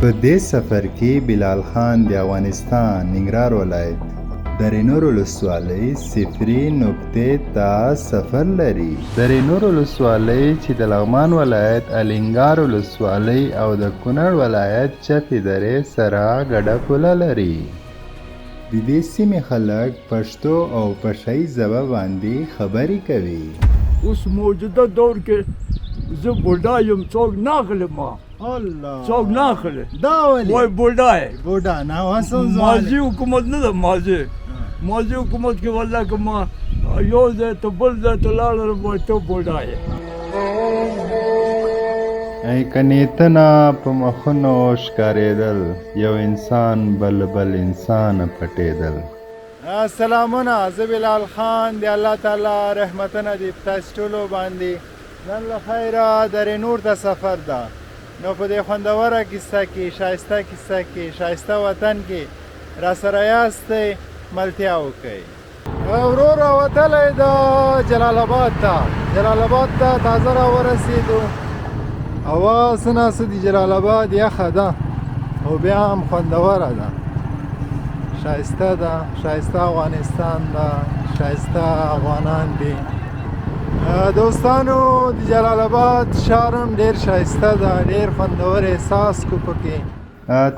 په دې سفر کې بلال خان د افغانستان ننګرهار ولایت دره نور ولسوالۍ صفري نقطې ته سفر لري. دره نور ولسوالۍ چې د لغمان ولایت الینګار ولسوالۍ او د کونړ ولایت چپې درې سره ګډه پوله لري. د دې سیمې خلک پښتو او پشایي ژبه باندې خبرې کوي. اوس موجوده دور کې زه بوډا یم، څوک نه اخلي ما. الله، څوک نه اخلي. دا ولې وای بوډا یې. بوډا نه واسم ماضي حکومت نه ده. ماضي حکومت کې والله که ما یو ځای ته بل ځای ته لاړم وای ته بوډا یې. ای که نیتونه په مخونو ښکارېدل، یو انسان بل انسان پټېدل. سلامونه، زه بلال خان د الله تعالی رحمتونه دي په تاسو ټولو باندې. نن له خیره درې نور ته سفر ده، نو په دې خوندوره کیسه کې، ښایسته کیسه کې، ښایسته وطن کې را سره یاستئ، ملتیا وکئ. ورو راوتلی د جلالاباد ته تازه راورسېدو. هوا څه ناڅه د جلالاباد یخه ده او بیا هم خوندوره ده، ښایسته ده، ښایسته افغانستان ده، ښایسته افغانان دي. دوستانو د جلالاباد ښار هم ډېر ښایسته ده، ډېر خوندور احساس کو پکې.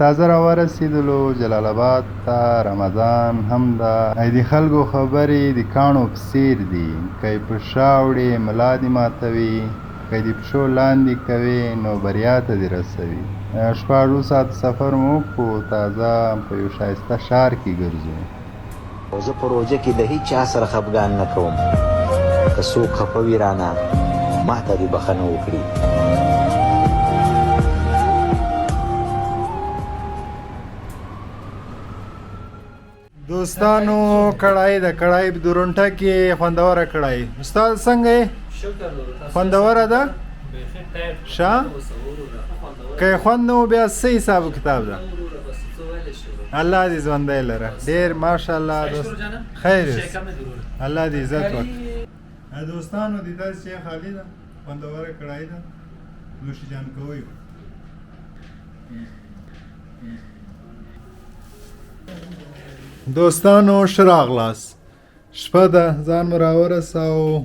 تازه راورسېدلو جلالاباد ته، رمضان هم ده. د خلکو خبرې د کاڼو په څېر دي، که یې په شا وړې ملا دې ماتوي، که دې پښو لاندې کوي نو بریا ته دې رسوي. شپږ ساعت سفر مو وکړو، تازه په یو ښایسته ښار کې ګرځو. زه په روژه کې د هیڅ چا سره خفګان نه کوم، که څوک خفه وي رانه ما ته دې بښنه وکړي. دوستانو کړای د کړای په درونټه کې خوندوره کړای. استاد څنګه یې؟ خوندوره ده؟ ښه که یې خوند نه و بیا څه حساب کتاب ده؟ الله دې ژوندی لره، ډېر ماشاءالله. خیر الله دې عزت وکړي. دوستانو د داسې شی خالي ده، خوندوره کړای ده، نوشي جان کوئ. دوستانو ښه راغلاست. شپه ده، ځان مو راورساو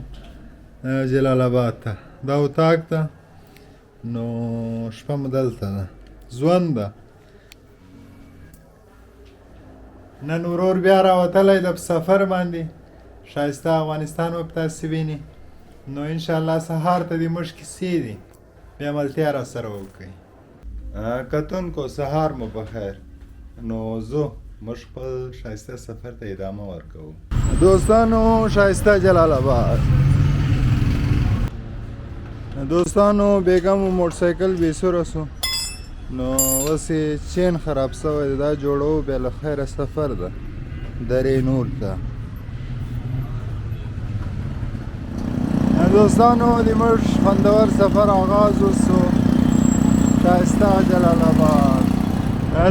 جلالاباد ته، دا اتاق ده، نو شپه مو دلته ده، ژوند ده. نن ورور بیا راوتلی ده په سفر باندې، ښایسته افغانستان به په تاسې ویني. نو انشاءالله سهار ته دې موږ کیسې دي، بیا ملتیا را سره وکړئ. کتونکو سهار مو بخیر. نو زه موږ خپل ښایسته سفر ته ادامه ورکوو. دوستانو ښایسته جلالاباد. دوستانو بیګم موټرسایکل بې سوره سو، نو اوس یې چین خراب شوی دی، دا جوړو بیا له خیره سفر ده درې نور ته. دوستانو د موږ خوندور سفر آغاز وسو، ښایسته جلالاباد.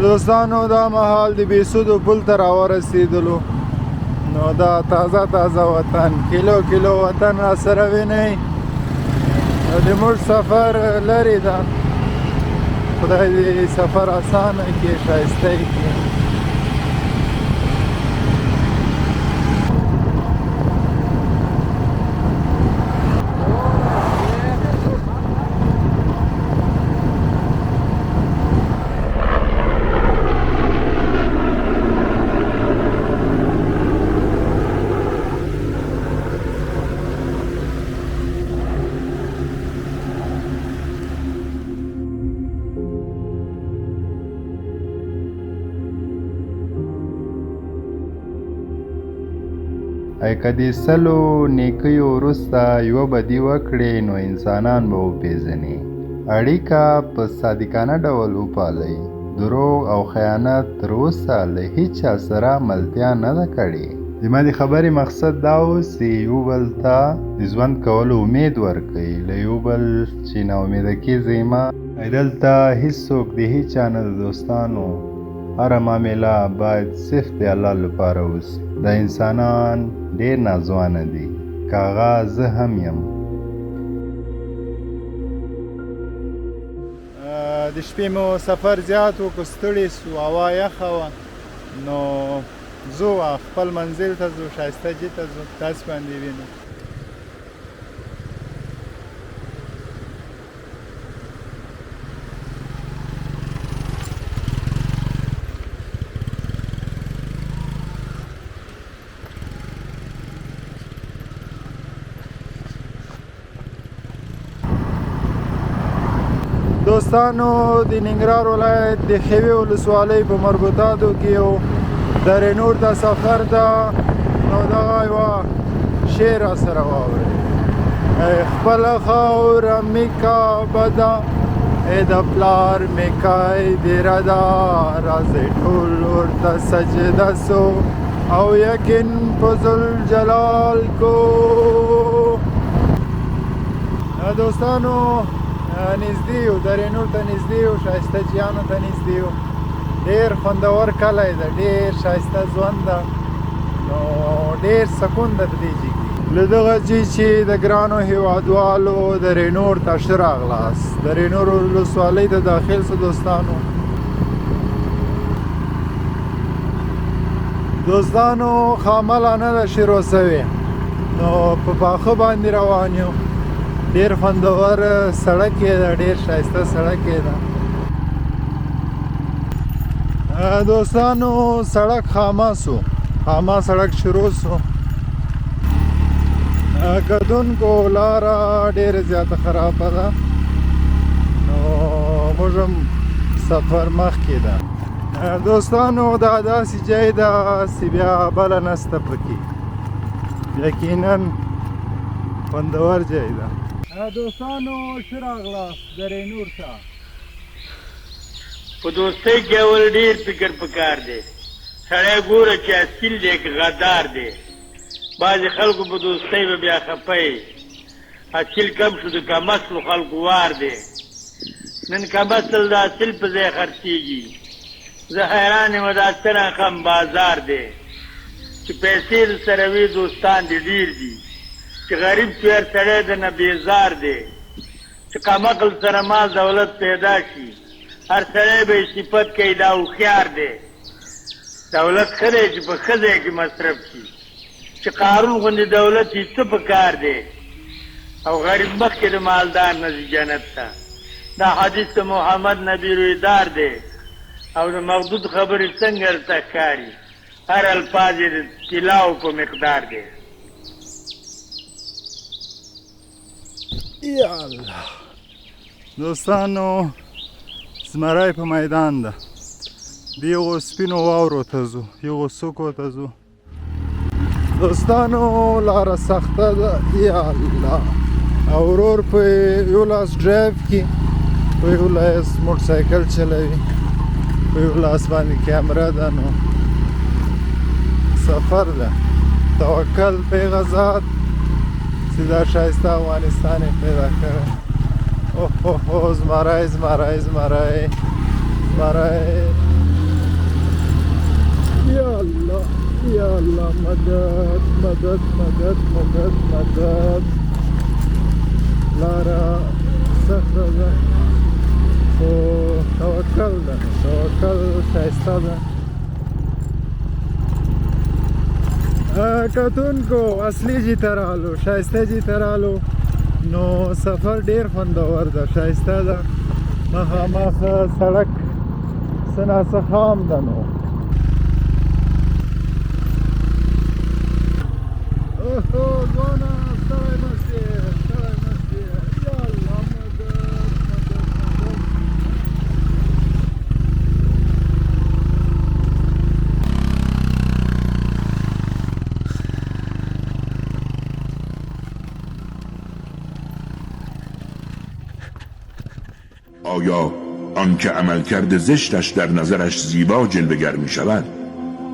دوستانو دا مهال د بیسودو پل ته راورسېدلو، نو دا تازه وطن، کیلو وطن را سره وینئ. د موږ سفر لرې ده، خدای دې سفر اسانه کړي، ښایسته یې کړي. ای که د سلو نیکیو وروسته یوه بدي وکړې نو انسانان به وپېژنې. اړیکه په صادقانه ډول وپالئ. دروغ او خیانت تر اوسه له هیچ چا سره ملتیا نه ده کړې. زما د خبرې مقصد دا و چې یو بل ته د ژوند کولو امید ورکوي، له یو بل چې ناامیده کېږئ مه. دلته هیڅوک د هیچ چا نه د دوستانو، هره معامله باید صرف د الله لپاره وسي. دا انسانان ډېر نازوانه دي، که هغه زه هم یم. د شپې مو سفر زیات وکړو، ستړي سو، هوا یخه وه، نو ځو خپل منزل ته ځو، ښایسته جي ته ځو، تاسې باندې وینو. دوستانو د ننګرهار ولایت د خیوې ولسوالۍ په مربوطاتو کې یو درې نور ته سفر ده، نو دغه یوه شعر راسره واورئ. خپله خاوره مې کعبه ده، د پلار مې کای دیره ده، راځئ ټول ورته سجده سو او یقین په ذوالجلال کو. دوستانو نږدې یو، درې نور ته نږدې یو، ښایسته جیانو ته نږدې یو. ډېر خوندور کلی ده، ډېر ښایسته ژوند ده، نو ډېر سکون ده په دې ځای کې. له دغه ځای چې د ګرانو هېوادوالو درې نور ته ښه راغلاست، درې نور ولسوالۍ ته داخل سو. دوستانو خامله نه ده شروع سوې، نو په پاخه باندې روان یو. ډېر خوندور سړک یې ده، ډېر ښایسته سړک یې ده. دوستانو سړک خامه سو، خامه سړک شروع سو. کدونکو لاره ډېره زیاته خرابه ده، نو موږ هم سفر مخکې ده. دوستانو دا داسې ځای ده چې بیا بله نسته پکې، یقینا خوندور ځای ده. دوستانو ښه راغلاست درې نور ته. په دوستۍ کې اول ډېر فکر پکار دی، سړی ګوره چې اصیل دی که غدار دی. بعضې خلکو په دوستۍ به بیا خفه یې، اصیل کم شو د کم اصلو خلکو وار دی. نن کم اصل د اصیل په ځای خرڅېږي. زه حیران یم دا څرنګه خم بازار دی چې پیسې د سره وي دوستان دې ډېر دي، چې غریب چویر سړی د نه بیزار دی، چې کمعقل سره مال دولت پیدا شي هر سړی به یې صفت کوي دا هوښیار دی. دولت ښه دی چې په ښه ځای کې مصرف شي، چې قارون غوندې دولت یې څه په کار دی، او غریب مخکې د مالدار نه ځي جنت ته. دا حدیث د محمد نبي رویدار دی، او د مردود خبرې څنګه ورته ښکاري، هر الفاظ یې د طلاو په مقدار دی. یا الله دوستانو، زمری په میدان ده، د یغو سپینو واورو ته ځو، یغو څوکو ته ځو. دوستانو لاره سخته ده، یا الله. او ورور په یو لاس ډرایو کې، په یو لاس موټر سایکل چلوي، په یو لاس باندې کیمره ده، نو سفر ده. توکل په غزاد چې دا ښایسته افغانستان یې پیدا کړی. اوه زمری زمری زمری زمری. یا الله یا الله، مدد مدد مدد مدد مدد. لاره سخته ده خو توکل ده، توکل ښایسته ده. کتونکو اصلي ځای ته رالو، ښایسته ځای ته رالو، نو سفر ډېر خوندور ده، ښایسته ده. مخامخ سړک څه ناڅه خام ده. نو ځوانه ستړی مه شې، ستړی مه شې. یا الله مدد مدد مدد. آیا آنکه عملکرد زشتش در نظرش زیبا جلوه‌گر می شود،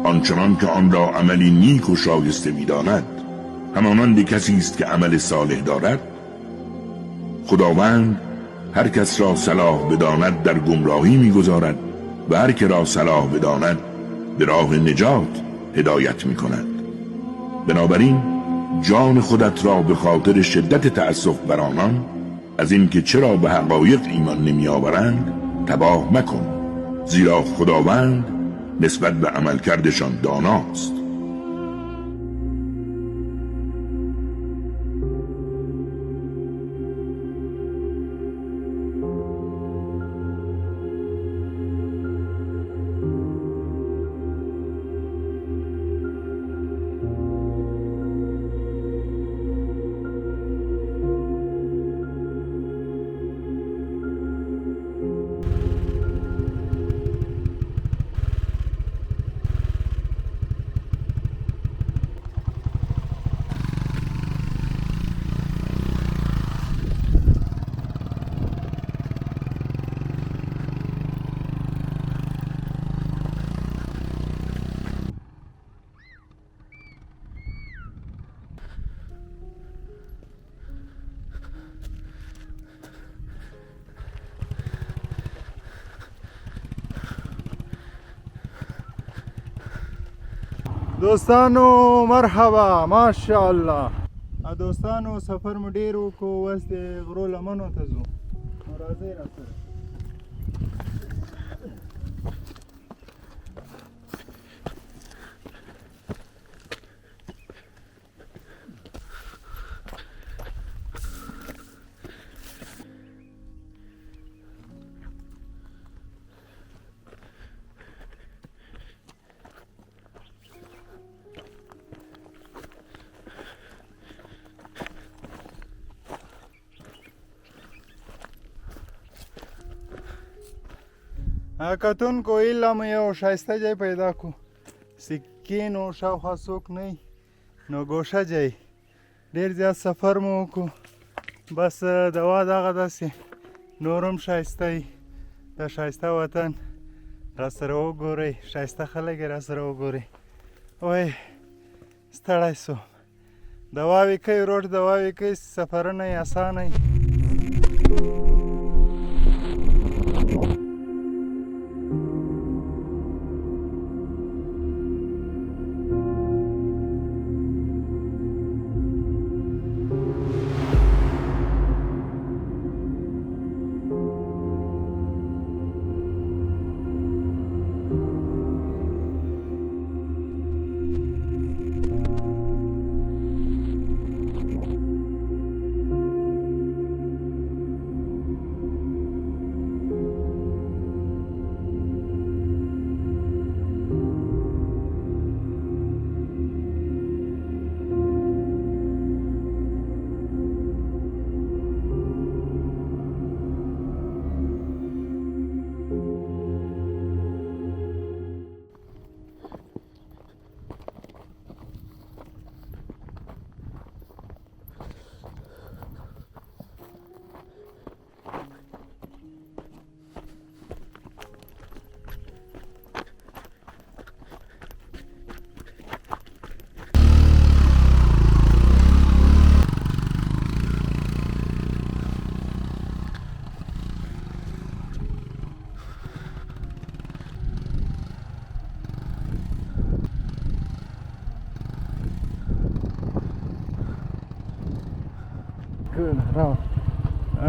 آنچنان که آن را عملی نیک و شایسته می داند، همانند کسی است که عمل صالح دارد؟ خداوند هر کس را صلاح بداند در گمراهی می گذارد و هر که را صلاح بداند به راه نجات هدایت می کند. بنابراین جان خودت را به خاطر شدت تأسف بر آنان از اینکه چرا به حقایق ایمان نمی آورند تباه مکن، زیرا خداوند نسبت به عملکردشان داناست. دوستانو مرحبا، ماشاءالله. دوستانو سفر مو ډیر وکړو، اوس د غرو لمنو ته ځو. نو راځئ راسره. کتونکو ایله مو یو ښایسته ځای پیدا کړو، سکې نو شاوخوا څوک نه وي، نو ګوشه ځای. ډېر زیات سفر مو وکړو، بس دوا دغه داسې نور هم ښایسته وي. دا ښایسته وطن راسره وګورئ، ښایسته خلک یې راسره وګورئ. وای ستړی سوم. دواوې کوي، روډ دواوې کوي، سفرونه یې اسانه وي.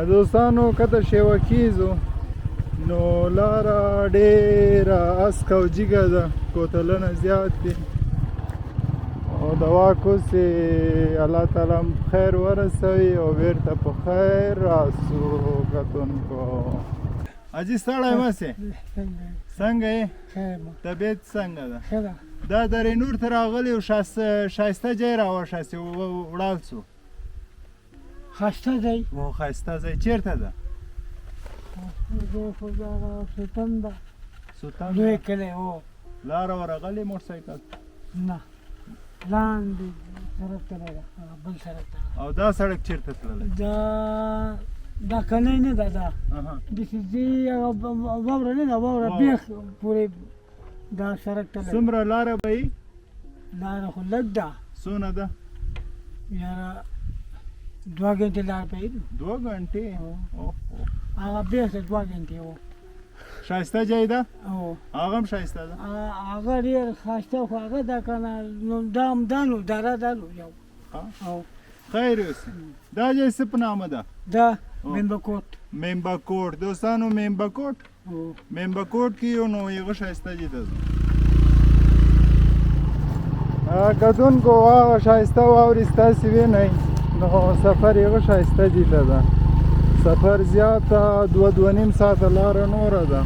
دوستانو کته شیوه کیږو نو لاره ډېره اسکه او جګه ده، کوتلونه زیات دي او د واک اوس الله تعالی خیر ورسوي او بیرته په خیر راسو. کتونکو حاجي ستړی مه سې، څنګه یې؟ طبیعت څنګه ده؟ دا درې نور ته راغلي او ښایسته ځای راوښاستې وړاند سو. ښایسته ځای او ښایسته ځای چېرته ده؟ سوتن ده، سوتن لوی کلی و. لاره ورغلې موټرسایکل؟ نه، لاندې سړک تللی ده، بل سړک ته. او دا سړک چېرته تللی؟ دا کنی نه ده، دا داسې ځي واوره نه ده، واوره بیخ پورې دا سړک تللی. څومره لاره به وي؟ لاره خو لږ ده. څونه ده؟ یاره 2 غنټې لار به وي. 2 غنټې؟ هغه بیخ 2 غنټې و. ښایسته ځای ده؟ هغه هم ښایسته ده؟ هغه ډېر ښایسته خو هغه ده که نه، نو دا هم دا نو دره ده نو یو. خیر اوسې. دا ځای څه په نامه ده؟ دا مهمه کوټ. مهمه کوټ. دوستانو مهمه کوټ ممبه کوټ کې یو نو یغه ښایسته دي ته کتونکو هغه ښایسته واورې ستاسې وینئ نو سفر یغه ښایسته دي ته ده سفر زیاته 2.5 ساعته لاره نوره ده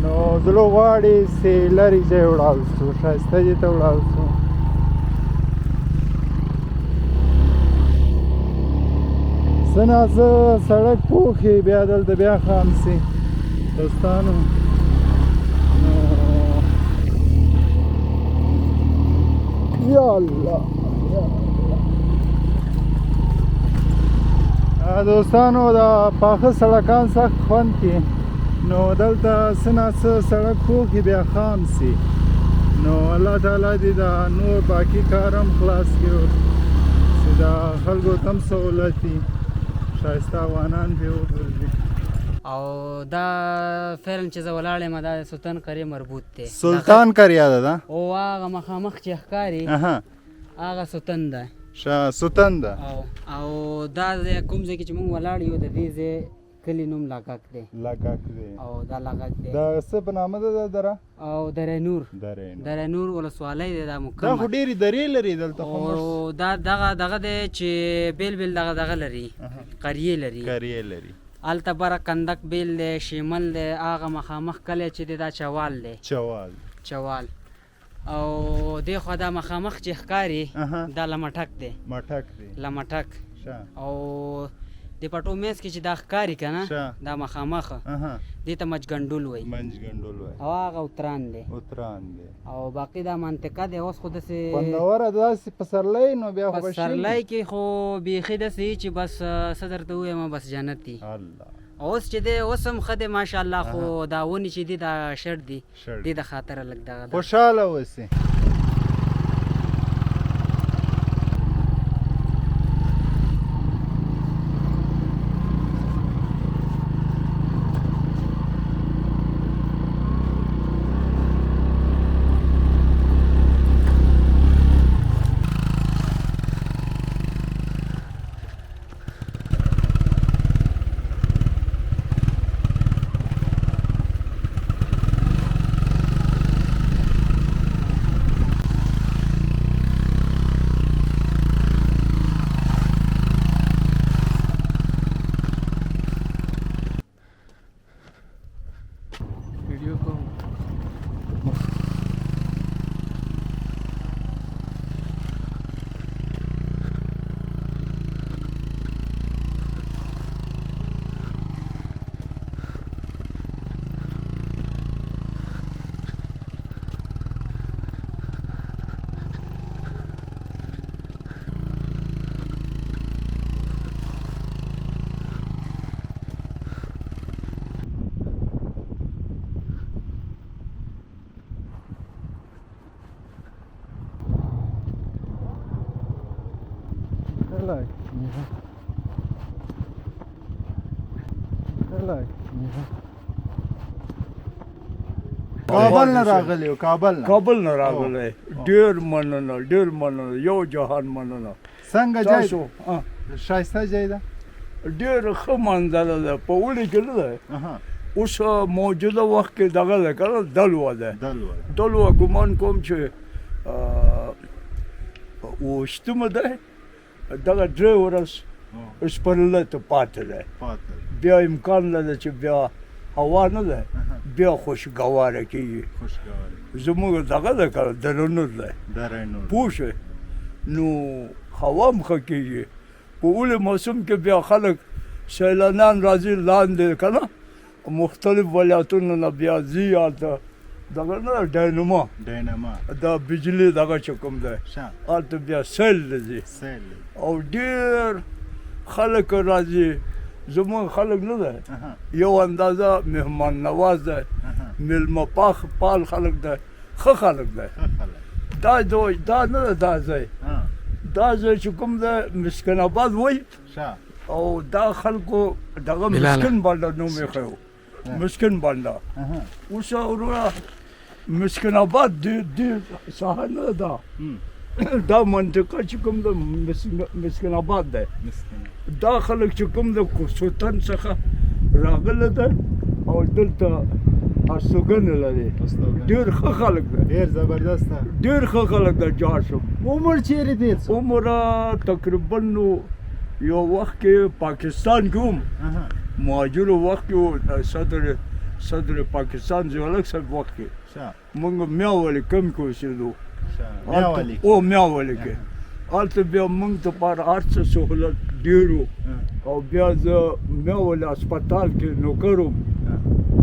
نو زړه غواړي چې لرې ځای ولاړ شو ښایسته دي ته ولاړ شو څه ناڅه سړک پوخي بیا دلته بیا خام سي دوستانو یا الله دوستانو دا پاخه سړکان سخت خوند کوي نو دلته څه ناڅه سړک پوخي بیا خام سي نو الله تعالی دې دا نور باقي کار هم خلاص کړي چې دا خلکو ته هم سهولت وي ښایسته افغانان پرې وګرځي او دا فلم چې زه ولاړ یم دا د سلطان قریه مربوط دی سلطان قریه ده ده او هغه مخامخ چې ښکاري هغه ستن ده ستن ده او دا د کوم ځای کې چې موږ ولاړ یو د دې ځای کلي نوم لاګک دی او دا لاګک دی دا څه په نامه ده دا دره او دره نور دره نور ولسوالۍ دی دا مکمل دا خو ډېرې درې لري دلته او دا دغه دی چې بیل بیل دغه لري قریې لري هلته بره کندک بیل دی شمال دی هغه مخامخ کلی چې دی دا چوال دی چوال او دی خو دا مخامخ چې ښکاري دا لمټک دی لمټک او د پټو میز کې چې دا ښکاري که نه دا مخامخ دې ته مجګنډول وایي او هغه اتران دی او باقي دا منطقه دی اوس خو داسې خوندوره ده داسې پسرلی نو بیا خو پسرلی کې خو بیخي داسې چې بس څه درته ووایم بس جنت دی اوس چې دی اوس هم ښه دی ماشاءالله خو دا ونې چې دي دا شرط دي دې د خاطره لږ دغه خوشحاله اوسې کابل نه راغلی ډېر مننه یو جهان مننه څنګه ځای ښایسته ځای ده ډېر ښه منظره ده په اوړي کې نه ده اوس موجوده وخت کې دغه ده که نه دلوه ده دلوه ګمان کوم چې اوشتمه ده دغه درې ورځ سپرلی ته پاتې ده بیا امکان لري چې بیا هوا نه ده بیا خوشګواره کېږي زموږ دغه ده که دره نور ده پوه شوې نو هوا هم ښه کېږي په اوړي موسم کې بیا خلک سیلانیان راځي لاندې که نه مختلف ولایتونو نه بیا ځي هلته دغه نه ډاینما دا بجلي دغه چې کوم دی هلته بیا سیل ته ځي او ډېر خلک راځي زموږ خلک نه دی یو اندازه مهمان نواز دی میلمه پال خلک دی ښه خلک دی دا نه ده دا ځای چې کوم دی مسکن آباد وایي او دا خلکو دغه مسکن بانډه نوم یې ښه و مسکن بانډه اوس وروره مسکن آباد ډېر ساحه نه ده دا منطقه چې کوم د مسکن آباد دی دا خلک چې کوم د سلطان څخه راغله ده او دلته استوګنه لري ډېر ښه خلک دی ډېر زبردسته ډېر ښه خلک دی جوړ شم عمر چیرې تېر شو عمر تقریبا نو یو وخت کې پاکستان کې وم مهاجرو وخت کې صدر پاکستان ضیاءالحق صاحب وخت کې موږ میاولې کم کې اوسېدو میاولې کې هلته بیا موږ دپاره هر څه سهولت ډېر و او بیا زه میاولې هسپتال کې نوکر وم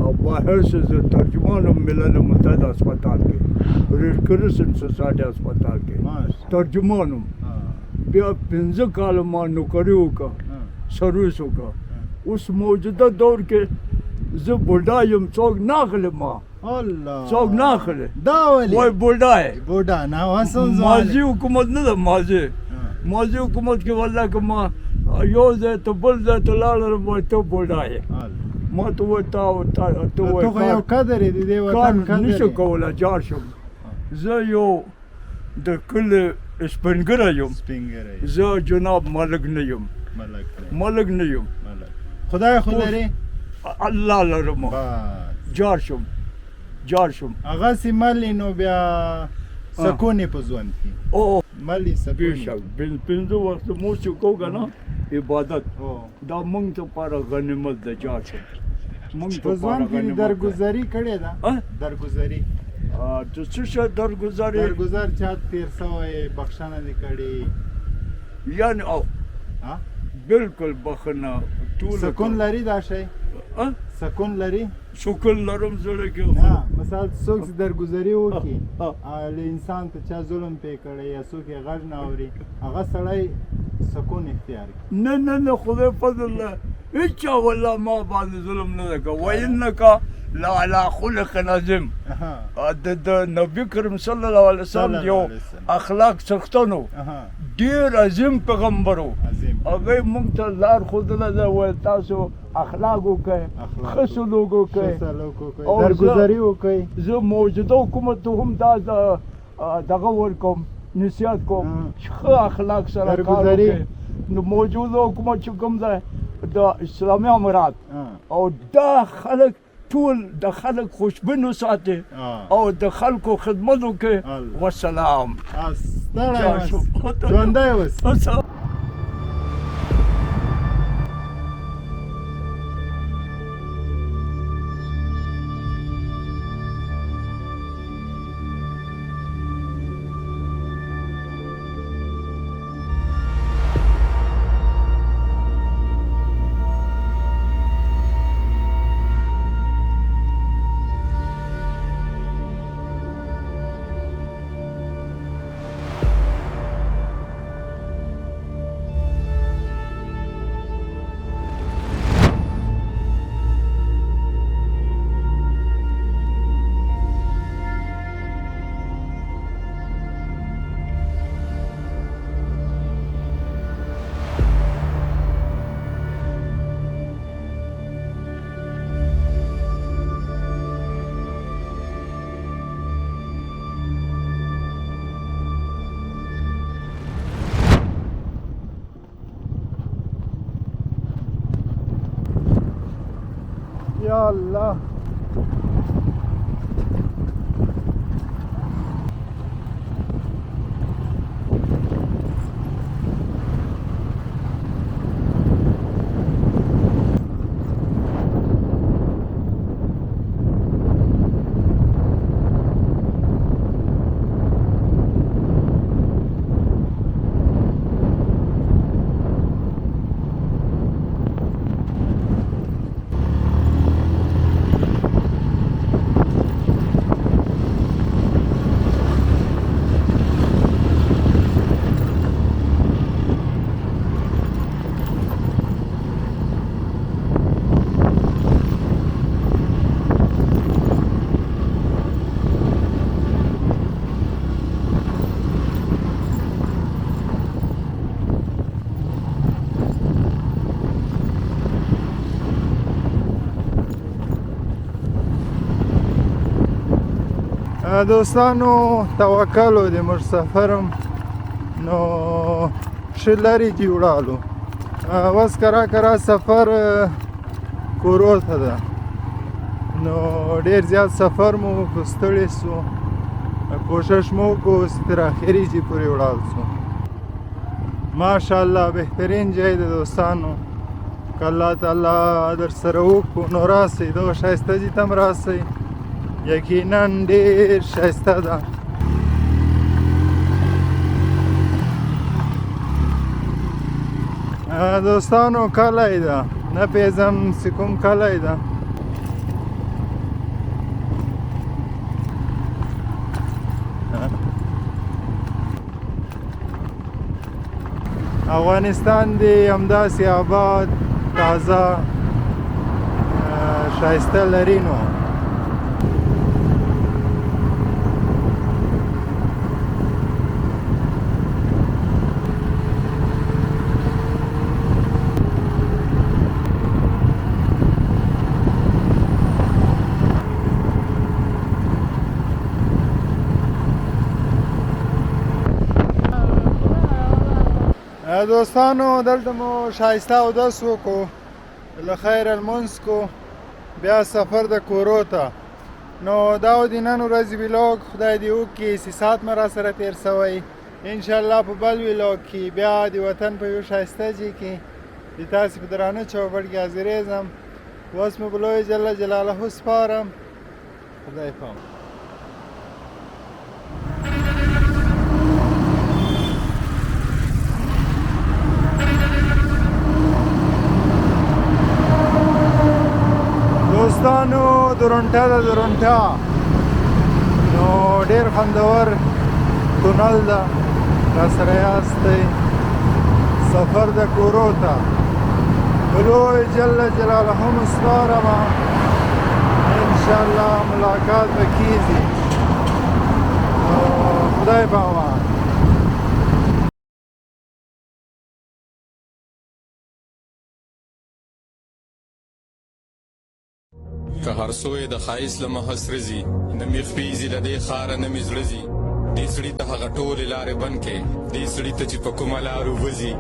او بهر سے زه ترجمان وم ملل متحد هسپتال کې ریډ کرسن سوسایټي هسپتال کې ترجمان وم بیا 15 کاله ما نوکري وکړه سروس وکړه اوس موجوده دور کې زه بوډا یم څوک نه اخلي ما څوک نه اخلي دا ولې وای بوډا یې بوډا نه واسم ماضي حکومت نه ده ماضي حکومت کې والله که ما یو ځای ته بل ځای ته لاړم وای ته بوډا یې ما ته وای ته خو یو قدر یې د دې وطن قدر نشو کولی جار شم زه یو د کلي سپینګره یم زه جناب ملک نه یم خدای خو لري الله لرم جار شم هغسې ملې نو بیا سکون یې په ژوند کې ملې بېشک پنځه وخته مونځ چې کوو که نه عبادت دا مونږ دپاره غنیمت ده جار شم په ژوند کې درګذري کړې ده درګذري د څه شی درګذر چا تېر شوی بخښنه دې کړې یعنې بالکل بخښنه سکون لري دا شی سکون لري سکون لرم زړه کې مثال څوک چې درګذري وکړي انسان ته چا ظلم پې کړی یا څوک یې غږ نه اوري هغه سړی سکون اختیار کړي نه خدای فضل ده هېچا والله ما باندې ظلم نه ده کړی وانک لعلی خلق عظیم د نبي کریم صلی الله علیه وسلم یو اخلاق څښتن و ډېر عظیم پیغمبر و هغوی موږ ته لار ښودله ده وایي تاسو اخلاق وکړئ ښه سلوک وکړئ درګذري وکړئ زه موجوده حکومت ته هم دا دغه ورکوم نصیحت کوم چې ښه اخلاق سره کار وکړئ نو موجوده حکومت چې کوم دی د اسلامي امارات او دا خلک ټول د خلک خوشبین وساتي او د خلکو خدمت وکړي والسلام ژوندی اوسه یا الله دوستانو توکل و د موږ سفرم نو ښه لرې کې وړالو اوس کرا سفر کورو ته ده نو ډېر زیات سفر مو وکړو، ستړي سو، کوشش مو وکړو چې تر آخري ځای پورې ولاړ سو. ماشاءالله بهترین ځای د دوستانو، که الله تعالی در سره وکړو نو راسئ، دغه ښایسته ځای ته هم راسئ، یقینا ډېر ښایسته ده. دوستانو کلی ده، نه پیژم چې کوم کلی ده. افغانستان دی همداسې آباد، تازه، ښایسته لري. نو دوستانو دلته مو ښایسته اودس وکړو، له خیره لمونځ کو، بیا سفر د کورو ته. نو دا و د نن ورځې ویلاګ، خدای دې وکړي چې ساعت مو راسره تېر سوی. انشاءالله په بل ویلاګ کې بیا د وطن په یو ښایسته ځای کې د تاسې په درانه چوپړ کې حاضرېږم. اوس مو بلوی جل جلاله سپارم. خدای پام. دوستانو درونټه ده، درونټه نو ډېر خوندور تونل ده، راسره یاستئ. سفر د کورو ته بلوی جل جلاله مو سپارمه. انشاءالله ملاقات به کیږي. خدای پامان. که هر سوی د ښایست له مخه سرځي، نه مې خپېږي له دې ښاره نه مې زړه ځي. دې سړي ته هغه ټولې لارې بند کړې، دې سړي ته چې په کومه لارو وځي.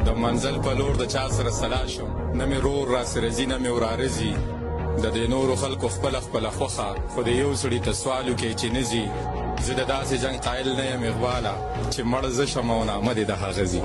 د منزل په لور د چا سره سلا شم، نه مې رور راسره ځي نه مې وراره ځي. د دې نورو خلکو خپله خپله خوښه، خو د یو سړي ته سوال وکړې چې نه ځي. زه د داسې جنګ قایل نه یم اقباله، چې مړ زه شم او نامه دې د هغه ځي.